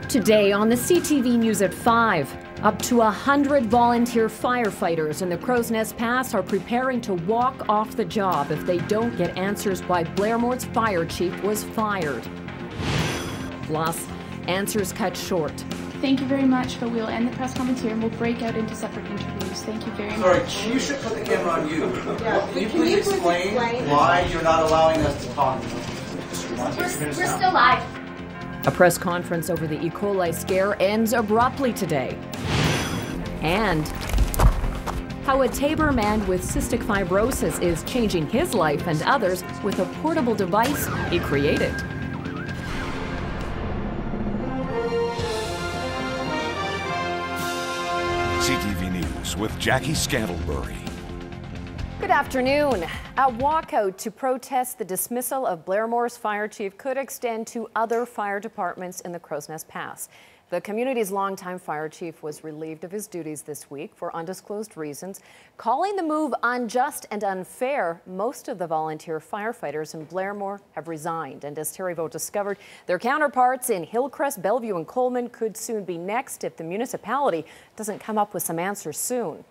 Today on the CTV News at 5, up to 100 volunteer firefighters in the Crow's Nest Pass are preparing to walk off the job if they don't get answers why Blairmore's fire chief was fired. Plus, answers cut short. Thank you very much, but we'll end the press conference here and we'll break out into separate interviews. Thank you very much. Sorry, you should put the camera on you. Yeah. Can you please explain why you're not allowing us to talk? We're still live. A press conference over the E. coli scare ends abruptly today. And how a Tabor man with cystic fibrosis is changing his life and others with a portable device he created. CTV News with Jackie Scantlebury. Good afternoon. A walkout to protest the dismissal of Blairmore's fire chief could extend to other fire departments in the Crow's Nest Pass. The community's longtime fire chief was relieved of his duties this week for undisclosed reasons. Calling the move unjust and unfair, most of the volunteer firefighters in Blairmore have resigned. And as Terry Vogt discovered, their counterparts in Hillcrest, Bellevue and Coleman could soon be next if the municipality doesn't come up with some answers soon.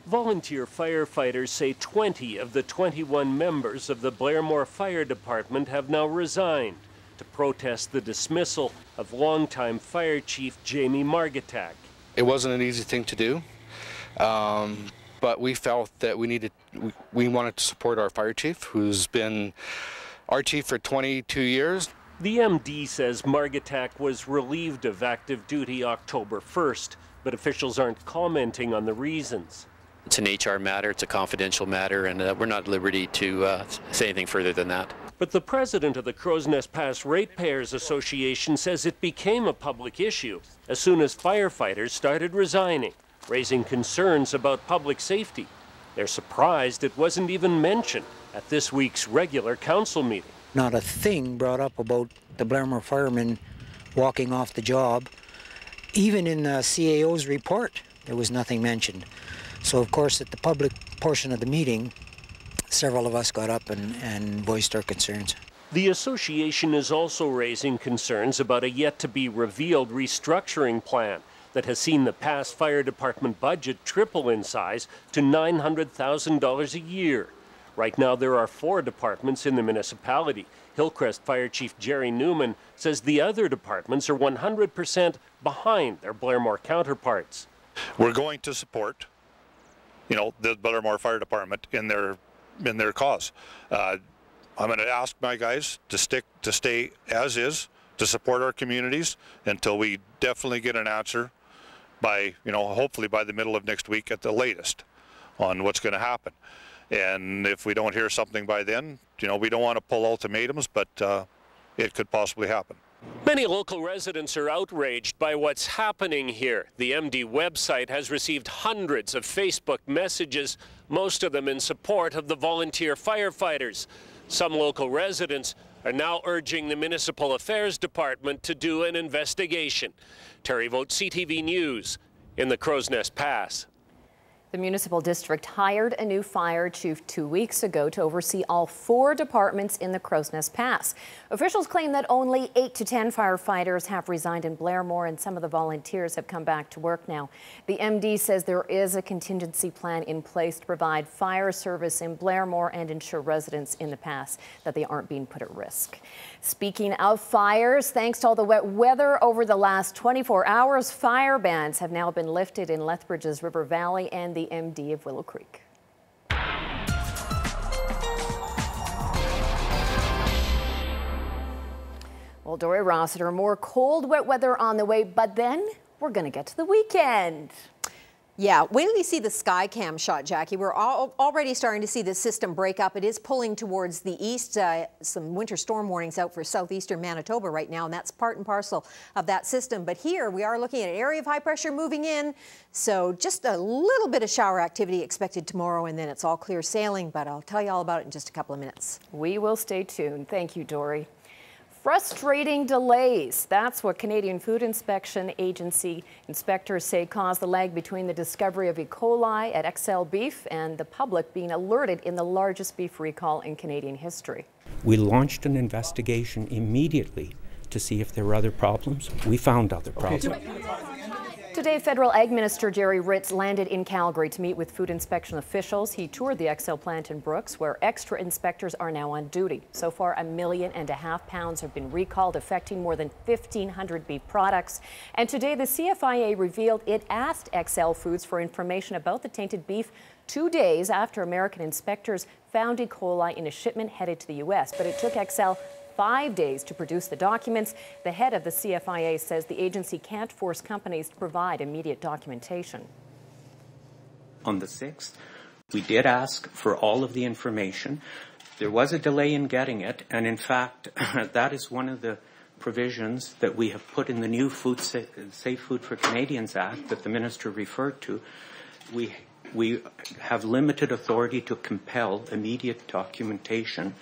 Volunteer firefighters say 20 of the 21 members of the Blairmore Fire Department have now resigned to protest the dismissal of longtime fire chief Jamie Margatak. It wasn't an easy thing to do, but we felt that we wanted to support our fire chief, who's been our chief for 22 years. The MD says Margatak was relieved of active duty October 1st, but officials aren't commenting on the reasons. It's an HR matter, it's a confidential matter, and we're not at liberty to say anything further than that. But the president of the Crow's Nest Pass Ratepayers Association says it became a public issue as soon as firefighters started resigning, raising concerns about public safety. They're surprised it wasn't even mentioned at this week's regular council meeting. Not a thing brought up about the Blairmore firemen walking off the job. Even in the CAO's report, there was nothing mentioned. So, of course, at the public portion of the meeting, several of us got up and voiced our concerns. The association is also raising concerns about a yet-to-be-revealed restructuring plan that has seen the Pass Fire Department budget triple in size to $900,000 a year. Right now, there are 4 departments in the municipality. Hillcrest Fire Chief Jerry Newman says the other departments are 100% behind their Blairmore counterparts. We're going to support the Blairmore Fire Department in their cause. I'm going to ask my guys to stay as is, to support our communities until we definitely get an answer by, hopefully by the middle of next week at the latest on what's going to happen. And if we don't hear something by then, we don't want to pull ultimatums, but it could possibly happen. Many local residents are outraged by what's happening here. The MD website has received hundreds of Facebook messages, most of them in support of the volunteer firefighters. Some local residents are now urging the Municipal Affairs Department to do an investigation. Terry Vogt, CTV News, in the Crow's Nest Pass. The municipal district hired a new fire chief 2 weeks ago to oversee all 4 departments in the Crow's Nest Pass. Officials claim that only 8 to 10 firefighters have resigned in Blairmore, and some of the volunteers have come back to work now. The MD says there is a contingency plan in place to provide fire service in Blairmore and ensure residents in the pass that they aren't being put at risk. Speaking of fires, thanks to all the wet weather over the last 24 hours, fire bans have now been lifted in Lethbridge's River Valley and the MD of Willow Creek. Well, Dory Rossiter, more cold, wet weather on the way, but then we're going to get to the weekend. Yeah, wait till you see the sky cam shot, Jackie. We're already starting to see the system break up. It is pulling towards the east. Some winter storm warnings out for southeastern Manitoba right now, and that's part and parcel of that system. But here we are looking at an area of high pressure moving in. So just a little bit of shower activity expected tomorrow, and then it's all clear sailing. But I'll tell you all about it in just a couple of minutes. We will stay tuned. Thank you, Dory. Frustrating delays. That's what Canadian Food Inspection Agency inspectors say caused the lag between the discovery of E. coli at XL Beef and the public being alerted in the largest beef recall in Canadian history. We launched an investigation immediately to see if there were other problems. We found other problems. Today, Federal Ag Minister Jerry Ritz landed in Calgary to meet with food inspection officials. He toured the XL plant in Brooks, where extra inspectors are now on duty. So far, 1.5 million pounds have been recalled, affecting more than 1,500 beef products. And today, the CFIA revealed it asked XL Foods for information about the tainted beef 2 days after American inspectors found E. coli in a shipment headed to the U.S. But it took XL 5 days to produce the documents. The head of the CFIA says the agency can't force companies to provide immediate documentation. On the 6th, we did ask for all of the information. There was a delay in getting it, and in fact, that is one of the provisions that we have put in the new Safe Food for Canadians Act that the minister referred to. We have limited authority to compel immediate documentation.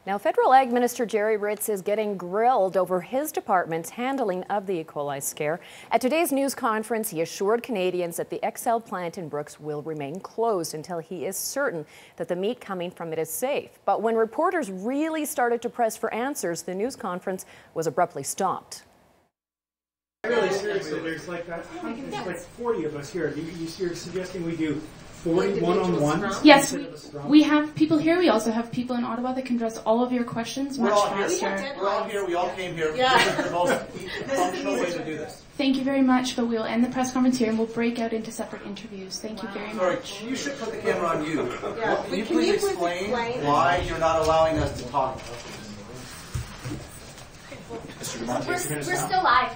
Now, Federal Ag Minister Jerry Ritz is getting grilled over his department's handling of the E. coli scare. At today's news conference, he assured Canadians that the XL plant in Brooks will remain closed until he is certain that the meat coming from it is safe. But when reporters really started to press for answers, the news conference was abruptly stopped. Really seriously, there's like 40 of us here. You're suggesting we do 40 one-on-ones? Yes, we have people here. We also have people in Ottawa that can address all of your questions much faster. We're all here. We all came here. Yeah. This is the most functional way to do this. Thank you very much, but we'll end the press conference here and we'll break out into separate interviews. Thank you very much. Sorry, you should put the camera on you. Yeah. Can you please explain why you're not allowing us to talk? We're still live.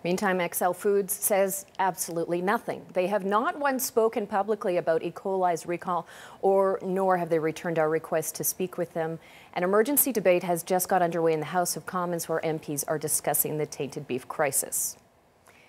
Meantime, XL Foods says absolutely nothing. They have not once spoken publicly about E. coli's recall, nor have they returned our request to speak with them. An emergency debate has just got underway in the House of Commons where MPs are discussing the tainted beef crisis.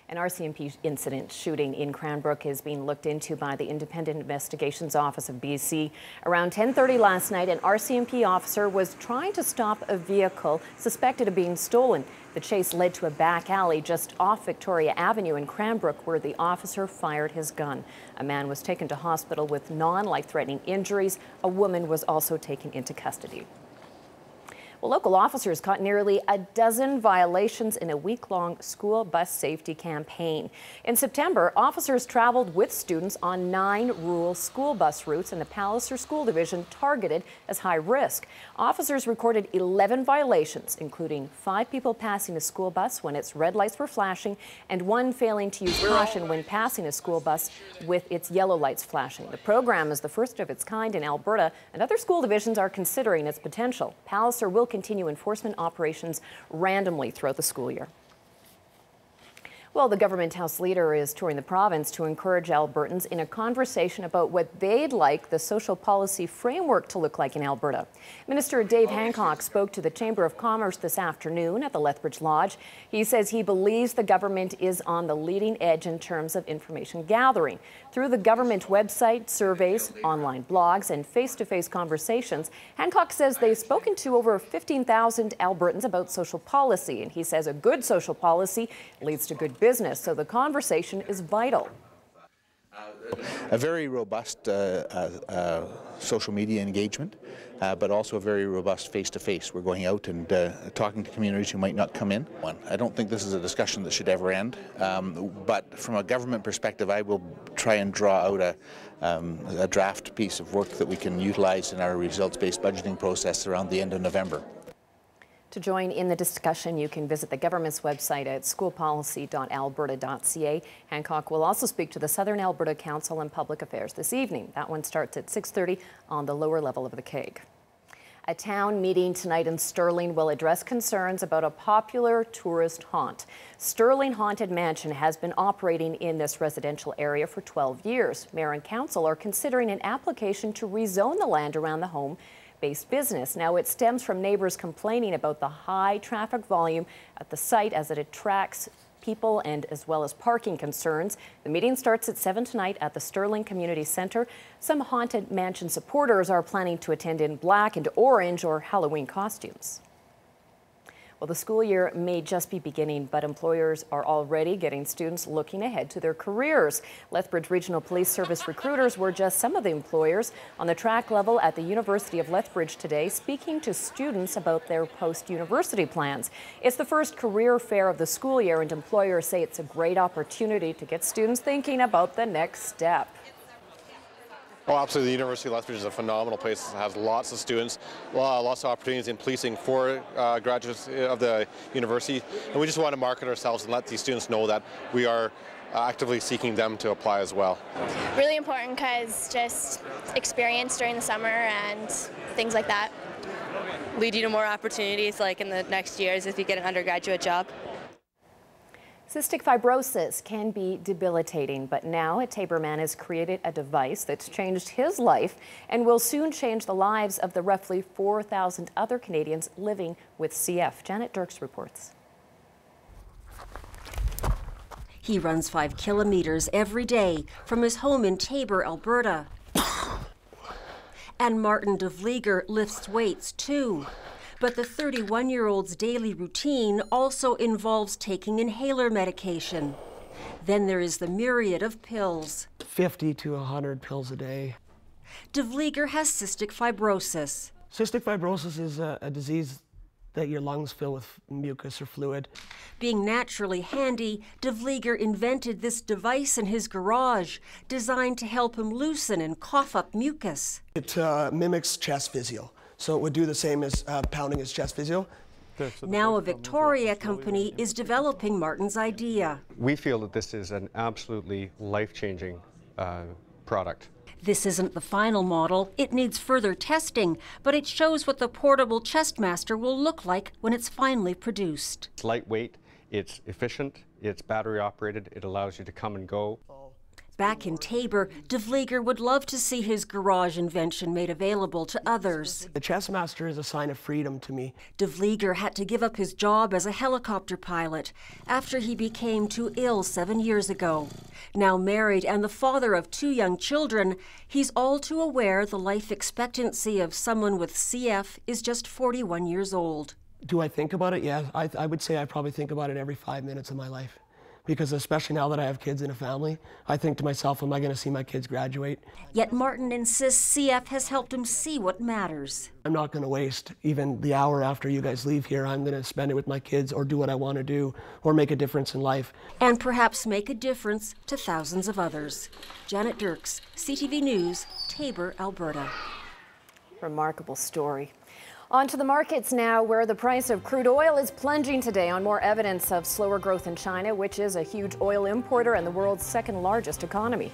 An RCMP incident shooting in Cranbrook is being looked into by the Independent Investigations Office of BC. Around 10:30 last night, an RCMP officer was trying to stop a vehicle suspected of being stolen. The chase led to a back alley just off Victoria Avenue in Cranbrook, where the officer fired his gun. A man was taken to hospital with non-life-threatening injuries. A woman was also taken into custody. Well, local officers caught nearly a dozen violations in a week-long school bus safety campaign. In September, officers traveled with students on 9 rural school bus routes in the Palliser School Division targeted as high risk. Officers recorded 11 violations, including 5 people passing a school bus when its red lights were flashing and 1 failing to use caution when passing a school bus with its yellow lights flashing. The program is the first of its kind in Alberta, and other school divisions are considering its potential. Palliser will continue enforcement operations randomly throughout the school year. Well, the government House leader is touring the province to encourage Albertans in a conversation about what they'd like the social policy framework to look like in Alberta. Minister Dave Hancock spoke to the Chamber of Commerce this afternoon at the Lethbridge Lodge. He says he believes the government is on the leading edge in terms of information gathering. Through the government website, surveys, online blogs, and face-to-face conversations, Hancock says they've spoken to over 15,000 Albertans about social policy, and he says a good social policy leads to good business, so the conversation is vital. A very robust social media engagement, but also a very robust face-to-face. We're going out and talking to communities who might not come in. I don't think this is a discussion that should ever end, but from a government perspective, I will try and draw out a draft piece of work that we can utilize in our results-based budgeting process around the end of November. To join in the discussion, you can visit the government's website at schoolpolicy.alberta.ca. Hancock will also speak to the Southern Alberta Council on Public Affairs this evening. That one starts at 6:30 on the lower level of the Keeg. A town meeting tonight in Sterling will address concerns about a popular tourist haunt. Sterling Haunted Mansion has been operating in this residential area for 12 years. Mayor and council are considering an application to rezone the land around the home-based business. Now, it stems from neighbors complaining about the high traffic volume at the site as it attracts people and as well as parking concerns. The meeting starts at 7 tonight at the Sterling Community Centre. Some Haunted Mansion supporters are planning to attend in black and orange or Halloween costumes. Well, the school year may just be beginning, but employers are already getting students looking ahead to their careers. Lethbridge Regional Police Service recruiters were just some of the employers on the track level at the University of Lethbridge today, speaking to students about their post-university plans. It's the first career fair of the school year, and employers say it's a great opportunity to get students thinking about the next step. Oh, absolutely. The University of Lethbridge is a phenomenal place. It has lots of students, lots of opportunities in policing for graduates of the university. And we just want to market ourselves and let these students know that we are actively seeking them to apply as well. Really important because just experience during the summer and things like that. Lead you to more opportunities like in the next years if you get an undergraduate job. Cystic fibrosis can be debilitating, but now a Taber man has created a device that's changed his life and will soon change the lives of the roughly 4,000 other Canadians living with CF. Janet Dirks reports. He runs 5 kilometers every day from his home in Taber, Alberta. And Martin de Vlieger lifts weights too. But the 31-year-old's daily routine also involves taking inhaler medication. Then there is the myriad of pills. 50 to 100 pills a day. De Vlieger has cystic fibrosis. Cystic fibrosis is a disease that your lungs fill with mucus or fluid. Being naturally handy, De Vlieger invented this device in his garage, designed to help him loosen and cough up mucus. It mimics chest physio. So it would do the same as pounding his chest physio. Now a Victoria company is developing Martin's idea. We feel that this is an absolutely life-changing product. This isn't the final model. It needs further testing, but it shows what the portable Chestmaster will look like when it's finally produced. It's lightweight, it's efficient, it's battery operated, it allows you to come and go. Back in Taber, De Vlieger would love to see his garage invention made available to others. The Chestmaster is a sign of freedom to me. De Vlieger had to give up his job as a helicopter pilot after he became too ill 7 years ago. Now married and the father of 2 young children, he's all too aware the life expectancy of someone with CF is just 41 years old. Do I think about it? Yeah, I would say I probably think about it every 5 minutes of my life. Because especially now that I have kids and a family, I think to myself, am I going to see my kids graduate? Yet Martin insists CF has helped him see what matters. I'm not going to waste even the hour after you guys leave here. I'm going to spend it with my kids or do what I want to do or make a difference in life. And perhaps make a difference to thousands of others. Janet Dirks, CTV News, Taber, Alberta. Remarkable story. On to the markets now, where the price of crude oil is plunging today on more evidence of slower growth in China, which is a huge oil importer and the world's second largest economy.